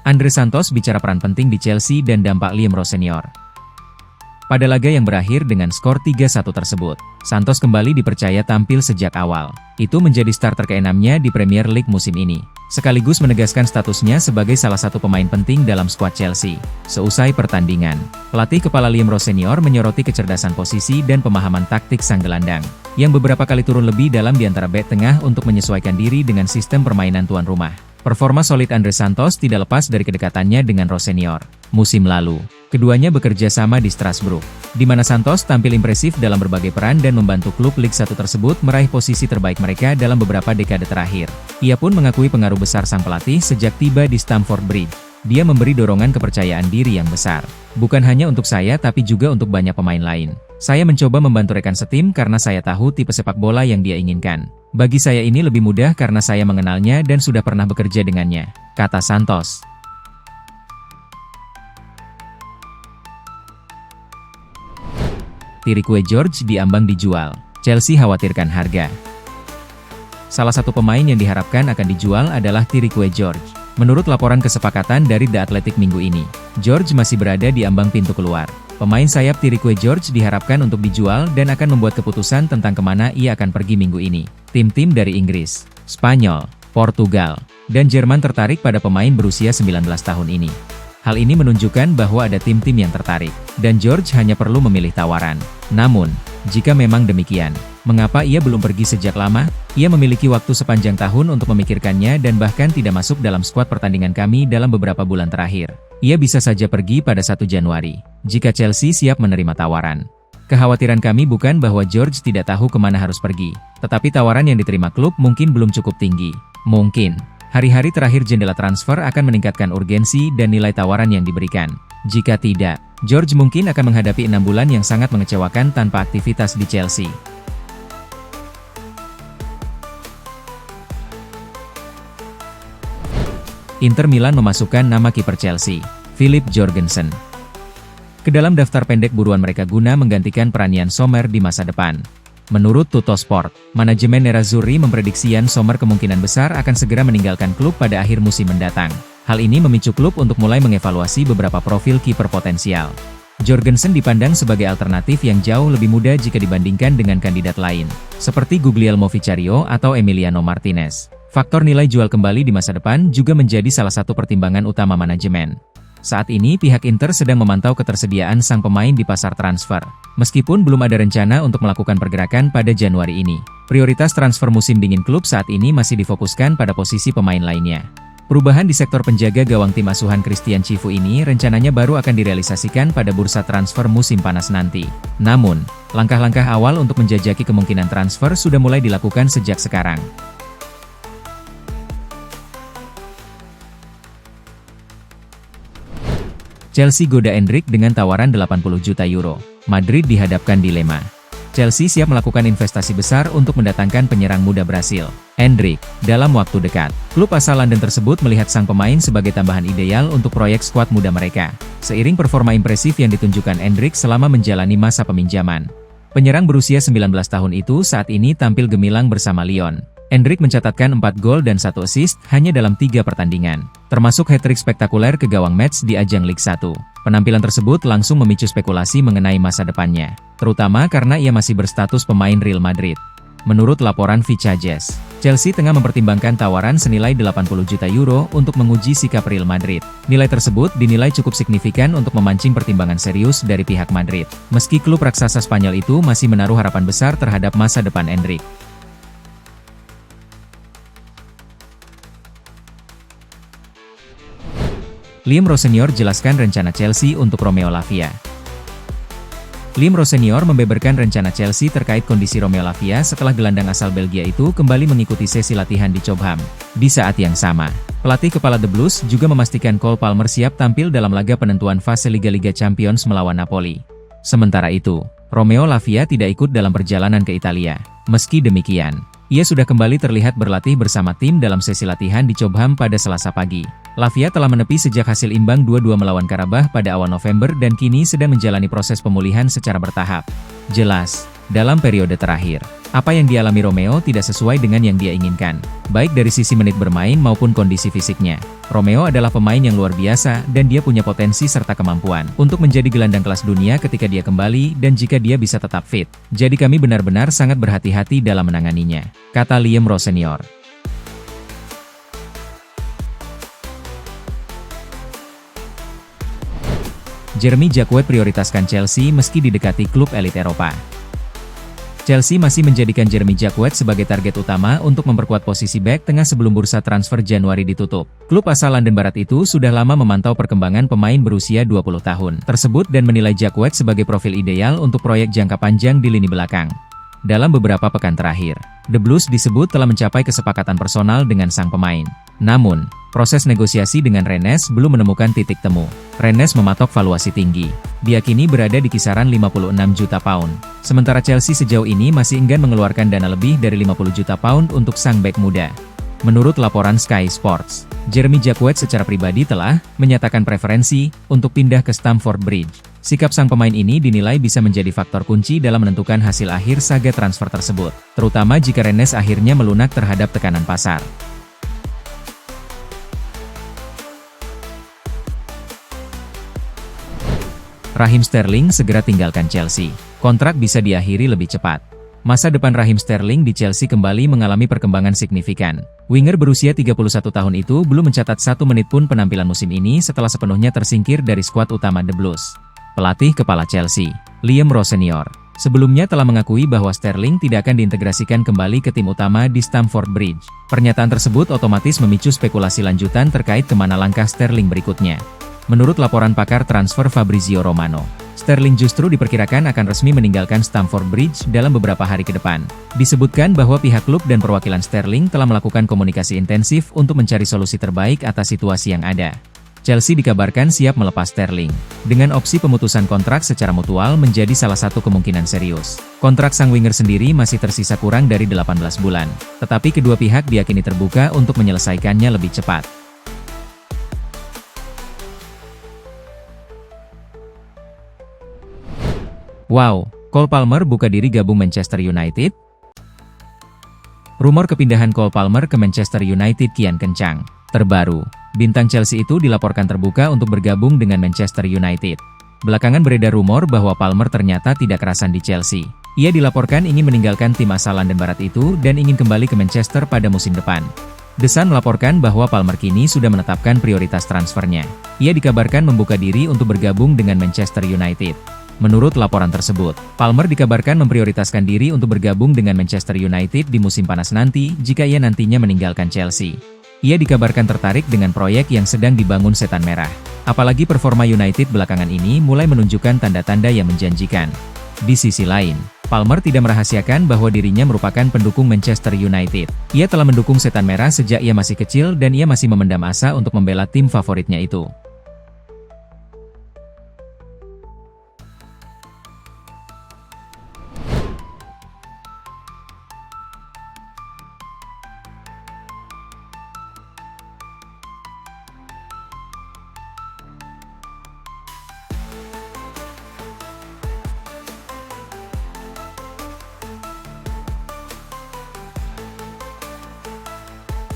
Andre Santos bicara peran penting di Chelsea dan dampak Liam Rose Senior. Pada laga yang berakhir dengan skor 3-1 tersebut, Santos kembali dipercaya tampil sejak awal. Itu menjadi starter ke-6-nya di Premier League musim ini, sekaligus menegaskan statusnya sebagai salah satu pemain penting dalam skuad Chelsea. Seusai pertandingan, pelatih kepala Liam Rose Senior menyoroti kecerdasan posisi dan pemahaman taktik sang gelandang, yang beberapa kali turun lebih dalam di antara bek tengah untuk menyesuaikan diri dengan sistem permainan tuan rumah. Performa solid Andre Santos tidak lepas dari kedekatannya dengan Rose Senior. Musim lalu, keduanya bekerja sama di Strasbourg, di mana Santos tampil impresif dalam berbagai peran dan membantu klub Liga 1 tersebut meraih posisi terbaik mereka dalam beberapa dekade terakhir. Ia pun mengakui pengaruh besar sang pelatih sejak tiba di Stamford Bridge. Dia memberi dorongan kepercayaan diri yang besar. Bukan hanya untuk saya tapi juga untuk banyak pemain lain. Saya mencoba membantu rekan setim karena saya tahu tipe sepak bola yang dia inginkan. Bagi saya ini lebih mudah karena saya mengenalnya dan sudah pernah bekerja dengannya, kata Santos. Tirique George diambang dijual, Chelsea khawatirkan harga. Salah satu pemain yang diharapkan akan dijual adalah Tirique George. Menurut laporan kesepakatan dari The Athletic minggu ini, George masih berada di ambang pintu keluar. Pemain sayap Tirique George diharapkan untuk dijual dan akan membuat keputusan tentang kemana ia akan pergi minggu ini. Tim-tim dari Inggris, Spanyol, Portugal, dan Jerman tertarik pada pemain berusia 19 tahun ini. Hal ini menunjukkan bahwa ada tim-tim yang tertarik, dan George hanya perlu memilih tawaran. Namun, jika memang demikian, mengapa ia belum pergi sejak lama? Ia memiliki waktu sepanjang tahun untuk memikirkannya dan bahkan tidak masuk dalam skuad pertandingan kami dalam beberapa bulan terakhir. Ia bisa saja pergi pada 1 Januari, jika Chelsea siap menerima tawaran. Kekhawatiran kami bukan bahwa George tidak tahu kemana harus pergi, tetapi tawaran yang diterima klub mungkin belum cukup tinggi. Mungkin, hari-hari terakhir jendela transfer akan meningkatkan urgensi dan nilai tawaran yang diberikan. Jika tidak, George mungkin akan menghadapi 6 bulan yang sangat mengecewakan tanpa aktivitas di Chelsea. Inter Milan memasukkan nama kiper Chelsea, Philip Jorgensen, ke dalam daftar pendek buruan mereka guna menggantikan peran Yann Sommer di masa depan. Menurut Tuttosport, manajemen Nerazzurri memprediksi Yann Sommer kemungkinan besar akan segera meninggalkan klub pada akhir musim mendatang. Hal ini memicu klub untuk mulai mengevaluasi beberapa profil kiper potensial. Jorgensen dipandang sebagai alternatif yang jauh lebih muda jika dibandingkan dengan kandidat lain, seperti Guglielmo Vicario atau Emiliano Martinez. Faktor nilai jual kembali di masa depan juga menjadi salah satu pertimbangan utama manajemen. Saat ini pihak Inter sedang memantau ketersediaan sang pemain di pasar transfer. Meskipun belum ada rencana untuk melakukan pergerakan pada Januari ini, prioritas transfer musim dingin klub saat ini masih difokuskan pada posisi pemain lainnya. Perubahan di sektor penjaga gawang tim asuhan Christian Chivu ini rencananya baru akan direalisasikan pada bursa transfer musim panas nanti. Namun, langkah-langkah awal untuk menjajaki kemungkinan transfer sudah mulai dilakukan sejak sekarang. Chelsea goda Endrick dengan tawaran 80 juta euro. Madrid dihadapkan dilema. Chelsea siap melakukan investasi besar untuk mendatangkan penyerang muda Brasil, Endrick, dalam waktu dekat. Klub asal London tersebut melihat sang pemain sebagai tambahan ideal untuk proyek skuad muda mereka. Seiring performa impresif yang ditunjukkan Endrick selama menjalani masa peminjaman, penyerang berusia 19 tahun itu saat ini tampil gemilang bersama Lyon. Endrick mencatatkan 4 gol dan 1 assist hanya dalam 3 pertandingan, termasuk hat-trick spektakuler ke gawang Metz di ajang Liga 1. Penampilan tersebut langsung memicu spekulasi mengenai masa depannya, terutama karena ia masih berstatus pemain Real Madrid. Menurut laporan Vicajes, Chelsea tengah mempertimbangkan tawaran senilai 80 juta euro untuk menguji sikap Real Madrid. Nilai tersebut dinilai cukup signifikan untuk memancing pertimbangan serius dari pihak Madrid, meski klub raksasa Spanyol itu masih menaruh harapan besar terhadap masa depan Endrick. Liam Rose Senior jelaskan rencana Chelsea untuk Romeo Lavia. Liam Rose Senior membeberkan rencana Chelsea terkait kondisi Romeo Lavia setelah gelandang asal Belgia itu kembali mengikuti sesi latihan di Cobham. Di saat yang sama, pelatih kepala The Blues juga memastikan Cole Palmer siap tampil dalam laga penentuan fase Liga Champions melawan Napoli. Sementara itu, Romeo Lavia tidak ikut dalam perjalanan ke Italia. Meski demikian, ia sudah kembali terlihat berlatih bersama tim dalam sesi latihan di Cobham pada Selasa pagi. Lavia telah menepi sejak hasil imbang 2-2 melawan Karabakh pada awal November dan kini sedang menjalani proses pemulihan secara bertahap. Jelas, dalam periode terakhir, Apa yang dialami Romeo tidak sesuai dengan yang dia inginkan, baik dari sisi menit bermain maupun kondisi fisiknya. Romeo adalah pemain yang luar biasa dan dia punya potensi serta kemampuan untuk menjadi gelandang kelas dunia ketika dia kembali dan jika dia bisa tetap fit. Jadi kami benar-benar sangat berhati-hati dalam menanganinya, kata Liam Rowe Senior. Jeremy Jacquet prioritaskan Chelsea meski didekati klub elit Eropa. Chelsea masih menjadikan Jeremy Jacquet sebagai target utama untuk memperkuat posisi bek tengah sebelum bursa transfer Januari ditutup. Klub asal London Barat itu sudah lama memantau perkembangan pemain berusia 20 tahun tersebut dan menilai Jacquet sebagai profil ideal untuk proyek jangka panjang di lini belakang. Dalam beberapa pekan terakhir, The Blues disebut telah mencapai kesepakatan personal dengan sang pemain. Namun, proses negosiasi dengan Rennes belum menemukan titik temu. Rennes mematok valuasi tinggi, diyakini berada di kisaran 56 juta pound. Sementara Chelsea sejauh ini masih enggan mengeluarkan dana lebih dari 50 juta pound untuk sang bek muda. Menurut laporan Sky Sports, Jeremy Jacquet secara pribadi telah menyatakan preferensi untuk pindah ke Stamford Bridge. Sikap sang pemain ini dinilai bisa menjadi faktor kunci dalam menentukan hasil akhir saga transfer tersebut, terutama jika Rennes akhirnya melunak terhadap tekanan pasar. Raheem Sterling segera tinggalkan Chelsea. Kontrak bisa diakhiri lebih cepat. Masa depan Raheem Sterling di Chelsea kembali mengalami perkembangan signifikan. Winger berusia 31 tahun itu belum mencatat 1 menit pun penampilan musim ini setelah sepenuhnya tersingkir dari skuad utama The Blues. Pelatih kepala Chelsea, Liam Rowe Senior, sebelumnya telah mengakui bahwa Sterling tidak akan diintegrasikan kembali ke tim utama di Stamford Bridge. Pernyataan tersebut otomatis memicu spekulasi lanjutan terkait kemana langkah Sterling berikutnya. Menurut laporan pakar transfer Fabrizio Romano, Sterling justru diperkirakan akan resmi meninggalkan Stamford Bridge dalam beberapa hari ke depan. Disebutkan bahwa pihak klub dan perwakilan Sterling telah melakukan komunikasi intensif untuk mencari solusi terbaik atas situasi yang ada. Chelsea dikabarkan siap melepas Sterling, dengan opsi pemutusan kontrak secara mutual menjadi salah satu kemungkinan serius. Kontrak sang winger sendiri masih tersisa kurang dari 18 bulan, tetapi kedua pihak diyakini terbuka untuk menyelesaikannya lebih cepat. Wow, Cole Palmer buka diri gabung Manchester United? Rumor kepindahan Cole Palmer ke Manchester United kian kencang. Terbaru, bintang Chelsea itu dilaporkan terbuka untuk bergabung dengan Manchester United. Belakangan beredar rumor bahwa Palmer ternyata tidak kerasan di Chelsea. Ia dilaporkan ingin meninggalkan tim asal London Barat itu dan ingin kembali ke Manchester pada musim depan. The Sun melaporkan bahwa Palmer kini sudah menetapkan prioritas transfernya. Ia dikabarkan membuka diri untuk bergabung dengan Manchester United. Menurut laporan tersebut, Palmer dikabarkan memprioritaskan diri untuk bergabung dengan Manchester United di musim panas nanti jika ia nantinya meninggalkan Chelsea. Ia dikabarkan tertarik dengan proyek yang sedang dibangun Setan Merah. Apalagi performa United belakangan ini mulai menunjukkan tanda-tanda yang menjanjikan. Di sisi lain, Palmer tidak merahasiakan bahwa dirinya merupakan pendukung Manchester United. Ia telah mendukung Setan Merah sejak ia masih kecil dan ia masih memendam asa untuk membela tim favoritnya itu.